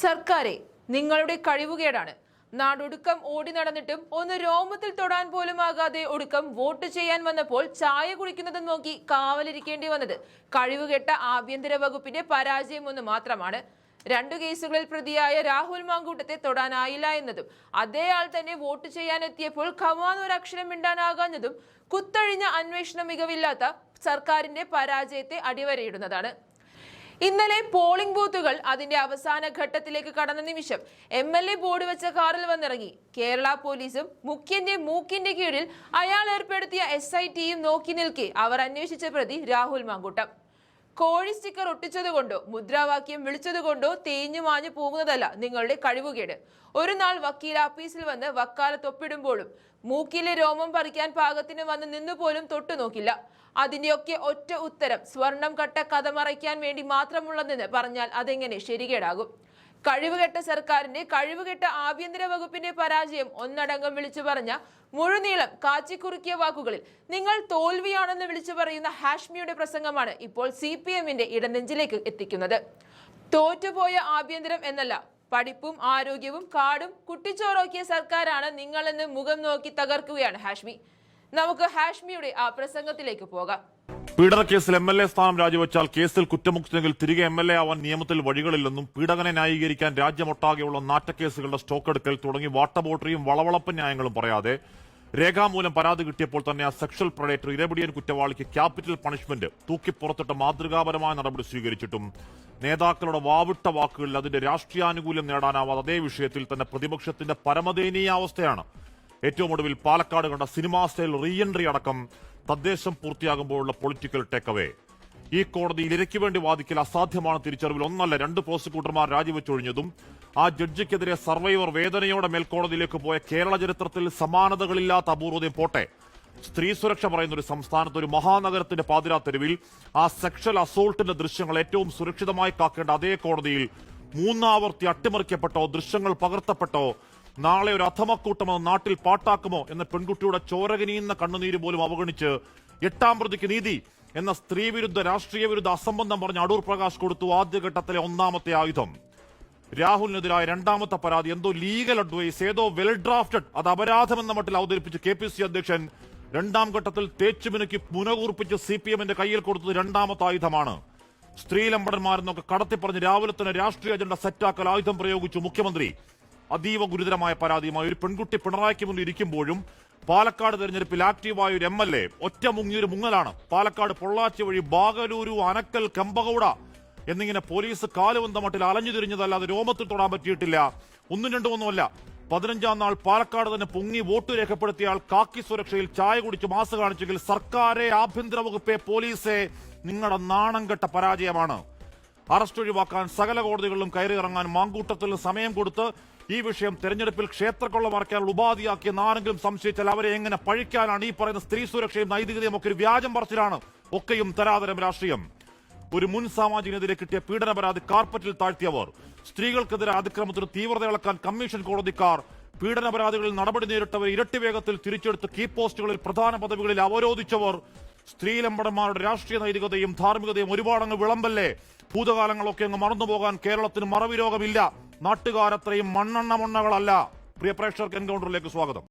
സർക്കാരെ നിങ്ങളുടെ കഴിവുകേടാണ്. നാടൊടുക്കം ഓടി നടന്നിട്ടും ഒന്ന് രോമത്തിൽ തൊടാൻ പോലും ആകാതെ ഒടുക്കം വോട്ട് ചെയ്യാൻ വന്നപ്പോൾ ചായ കുടിക്കുന്നത് നോക്കി കാവലിരിക്കേണ്ടി വന്നത് കഴിവുകെട്ട ആഭ്യന്തര വകുപ്പിന്റെ പരാജയം ഒന്ന് മാത്രമാണ്. 2 കേസുകളിൽ പ്രതിയായ രാഹുൽ മാങ്കൂട്ടത്തെ തൊടാനായില്ല എന്നതും അതേ ആൾ തന്നെ വോട്ട് ചെയ്യാനെത്തിയപ്പോൾ ഖമാൻ ഒരു അക്ഷരം മിണ്ടാനാകാഞ്ഞതും കുത്തഴിഞ്ഞ അന്വേഷണ മികവില്ലാത്ത സർക്കാരിന്റെ പരാജയത്തെ അടിവരയിടുന്നതാണ്. ഇന്നലെ പോളിംഗ് ബൂത്തുകൾ അതിന്റെ അവസാന ഘട്ടത്തിലേക്ക് കടന്ന നിമിഷം MLA ബോർഡ് വെച്ച കാറിൽ വന്നിറങ്ങി. കേരള പോലീസും മുഖ്യന്റെ മൂക്കിന്റെ കീഴിൽ അയാൾ ഏർപ്പെടുത്തിയ SITയും നോക്കി നിൽക്കെ അവർ അന്വേഷിച്ച പ്രതി രാഹുൽ മാങ്കൂട്ടം. കോഴി സ്റ്റിക്കർ ഒട്ടിച്ചതുകൊണ്ടോ മുദ്രാവാക്യം വിളിച്ചതുകൊണ്ടോ തേഞ്ഞു മാഞ്ഞു പോകുന്നതല്ല നിങ്ങളുടെ കഴിവുകേട്. ഒരു നാൾ വക്കീൽ ആഫീസിൽ വന്ന് വക്കാലത്ത് ഒപ്പിടുമ്പോഴും മൂക്കിലെ രോമം പറിക്കാൻ പാകത്തിന് വന്ന് നിന്നുപോലും തൊട്ടു നോക്കില്ല. അതിന്റെയൊക്കെ ഒറ്റ ഉത്തരം സ്വർണം കട്ട കഥ മറയ്ക്കാൻ വേണ്ടി മാത്രമുള്ളതെന്ന് പറഞ്ഞാൽ അതെങ്ങനെ ശരികേടാകും? കഴിവുകെട്ട സർക്കാരിന്റെ കഴിവുകെട്ട ആഭ്യന്തര വകുപ്പിന്റെ പരാജയം ഒന്നടങ്കം വിളിച്ചു പറഞ്ഞ മുഴുനീളം കാച്ചിക്കുറുക്കിയ വാക്കുകളിൽ നിങ്ങൾ തോൽവിയാണെന്ന് വിളിച്ചു പറയുന്ന ഹാഷ്മിയുടെ പ്രസംഗമാണ് ഇപ്പോൾ CPMന്റെ ഇടനെഞ്ചിലേക്ക് എത്തിക്കുന്നത്. തോറ്റുപോയ ആഭ്യന്തരം എന്നല്ല, പഠിപ്പും ആരോഗ്യവും കാടും കുട്ടിച്ചോറാക്കിയ സർക്കാരാണ് നിങ്ങളെന്ന് മുഖം നോക്കി തകർക്കുകയാണ് ഹാഷ്മി. നമുക്ക് ഹാഷ്മിയുടെ ആ പ്രസംഗത്തിലേക്ക് പോകാം. പീഡനക്കേസിൽ MLA സ്ഥാനം രാജിവെച്ചാൽ കേസിൽ കുറ്റമുക്തനെങ്കിൽ തിരികെ MLA ആവാൻ നിയമത്തിൽ വഴികളില്ലെന്നും പീഡകനെ ന്യായീകരിക്കാൻ രാജ്യമൊട്ടാകെയുള്ള നാറ്റക്കേസുകളുടെ സ്റ്റോക്ക് എടുക്കൽ തുടങ്ങി വാട്ടബോട്ടറിയും വളവളപ്പൻ ന്യായങ്ങളും പറയാതെ രേഖാമൂലം പരാതി കിട്ടിയപ്പോൾ തന്നെ ആ സെക്ഷൽ പ്രഡേറ്റർ ഇരപിടിയൻ കുറ്റവാളിക്ക് ക്യാപിറ്റൽ പണിഷ്മെന്റ് തൂക്കിപ്പുറത്തിട്ട് മാതൃകാപരമായ നടപടി സ്വീകരിച്ചിട്ടും നേതാക്കളുടെ വാവിട്ട വാക്കുകളിൽ അതിന്റെ രാഷ്ട്രീയാനുകൂല്യം നേടാനാവാതെ അതേ വിഷയത്തിൽ തന്നെ പ്രതിപക്ഷത്തിന്റെ പരമദയനീയാവസ്ഥയാണ്. ഏറ്റവും ഒടുവിൽ പാലക്കാട് കണ്ട സിനിമാ സ്റ്റൈൽ റീഎൻട്രി അടക്കം തദ്ദേശം പൂർത്തിയാകുമ്പോഴുള്ള പൊളിറ്റിക്കൽ ടേക്കവേ. ഈ കോടതിയിൽ ഇരയ്ക്ക് വേണ്ടി വാദിക്കൽ അസാധ്യമാണ് തിരിച്ചറിവിൽ ഒന്നല്ല 2 പ്രോസിക്യൂട്ടർമാർ രാജിവെച്ചൊഴിഞ്ഞതും ആ ജഡ്ജിക്കെതിരെ സർവൈവർ വേദനയോടെ മേൽക്കോടതിയിലേക്ക് പോയ കേരള ചരിത്രത്തിൽ സമാനതകളില്ലാത്ത അപൂർവതയും പോട്ടെ. സ്ത്രീ സുരക്ഷ പറയുന്ന ഒരു സംസ്ഥാനത്ത് ഒരു മഹാനഗരത്തിന്റെ പാതിരാത്തെരുവിൽ ആ സെക്ഷൽ അസോൾട്ടിന്റെ ദൃശ്യങ്ങൾ ഏറ്റവും സുരക്ഷിതമായി കാക്കേണ്ട അതേ കോടതിയിൽ 3 ആവർത്തി അട്ടിമറിക്കപ്പെട്ടോ ദൃശ്യങ്ങൾ പകർത്തപ്പെട്ടോ നാളെ ഒരു അധമക്കൂട്ടമോ നാട്ടിൽ പാട്ടാക്കുമോ എന്ന പെൺകുട്ടിയുടെ ചോരകനിയുന്ന കണ്ണുനീര് പോലും അവഗണിച്ച് 8ാം പ്രതിക്ക് നീതി എന്ന സ്ത്രീവിരുദ്ധ രാഷ്ട്രീയ വിരുദ്ധ അസംബന്ധം പറഞ്ഞ് അടൂർ പ്രകാശ് കൊടുത്തു ആദ്യഘട്ടത്തിലെ 1ാമത്തെ ആയുധം. രാഹുലിനെതിരായ 2ാമത്തെ പരാതി എന്തോ ലീഗൽ അഡ്വൈസ്, ഏതോ വെൽ ഡ്രാഫ്റ്റഡ്, അത് അപരാധമെന്ന മട്ടിൽ അവതരിപ്പിച്ച് KPC അധ്യക്ഷൻ 2ാം ഘട്ടത്തിൽ തേച്ചുമിനുക്കി മുനകൂർപ്പിച്ച് CPMന്റെ കയ്യിൽ കൊടുത്തത് 2ാമത്തെ ആയുധമാണ്. സ്ത്രീലമ്പടന്മാരെന്നൊക്കെ കടത്തിപ്പറഞ്ഞ് രാവിലെ തന്നെ രാഷ്ട്രീയ അജണ്ട സെറ്റാക്കൽ ആയുധം പ്രയോഗിച്ചു മുഖ്യമന്ത്രി. അതീവ ഗുരുതരമായ പരാതിയുമായി ഒരു പെൺകുട്ടി പിണറായിക്ക് മുന്നിൽ ഇരിക്കുമ്പോഴും പാലക്കാട് തെരഞ്ഞെടുപ്പിൽ ആക്റ്റീവായ ഒരു MLA ഒറ്റ മുങ്ങിയൊരു മുങ്ങലാണ്. പാലക്കാട് പൊള്ളാച്ചി വഴി ബാഗലൂരു, അനക്കൽ, കമ്പകൗട എന്നിങ്ങനെ പോലീസ് കാലുവന്ത മട്ടിൽ അലഞ്ഞു തിരിഞ്ഞതല്ലാതെ രോമത്തിൽ തൊടാൻ പറ്റിയിട്ടില്ല. 1, 2 ഒന്നുമല്ല. 15ാം നാൾ പാലക്കാട് തന്നെ പൊങ്ങി വോട്ട് രേഖപ്പെടുത്തിയ ആൾ കാക്കി സുരക്ഷയിൽ ചായ കുടിച്ച് മാസ് കാണിച്ചെങ്കിൽ സർക്കാരെ, ആഭ്യന്തര വകുപ്പെ, പോലീസെ നിങ്ങളുടെ നാണം കെട്ട പരാജയമാണ്. അറസ്റ്റ് ഒഴിവാക്കാൻ സകല കോടതികളിലും കയറിയിറങ്ങാൻ മാങ്കൂട്ടത്തിൽ സമയം കൊടുത്ത് ഈ വിഷയം തെരഞ്ഞെടുപ്പിൽ ക്ഷേത്രക്കൊള്ള മറയ്ക്കാനുള്ള ഉപാധിയാക്കിയെന്ന് ആരെങ്കിലും സംശയിച്ചാൽ അവരെ എങ്ങനെ പഴിക്കാനാണ്? ഈ പറയുന്ന സ്ത്രീ സുരക്ഷയും നൈതികതയും ഒക്കെ ഒരു വ്യാജം പറച്ചിലാണ്. ഒക്കെയും തരാതരം രാഷ്ട്രീയം. ഒരു മുൻ സാമാജികനെതിരെ കിട്ടിയ പീഡന പരാതി കാർപ്പറ്റിൽ താഴ്ത്തിയവർ, സ്ത്രീകൾക്കെതിരെ അതിക്രമത്തിന് തീവ്രത ഇളക്കാൻ കമ്മീഷൻ കോടതിക്കാർ, പീഡന പരാതികളിൽ നടപടി നേരിട്ടവർ ഇരട്ടി വേഗത്തിൽ തിരിച്ചെടുത്ത് കീ പോസ്റ്റുകളിൽ പ്രധാന പദവികളിൽ അവരോധിച്ചവർ, സ്ത്രീലമ്പടന്മാരുടെ രാഷ്ട്രീയ നൈതികതയും ധാർമ്മികതയും ഒരുപാടങ്ങ് വിളമ്പല്ലേ. ഭൂതകാലങ്ങളൊക്കെ അങ്ങ് മറന്നുപോകാൻ കേരളത്തിന് മറവി രോഗമില്ല. നാട്ടുകാരത്രയും മണ്ണെണ്ണ മൊണ്ണകളല്ല. പ്രിയ പ്രേക്ഷകർക്ക് എൻകൗണ്ടറിലേക്ക് സ്വാഗതം.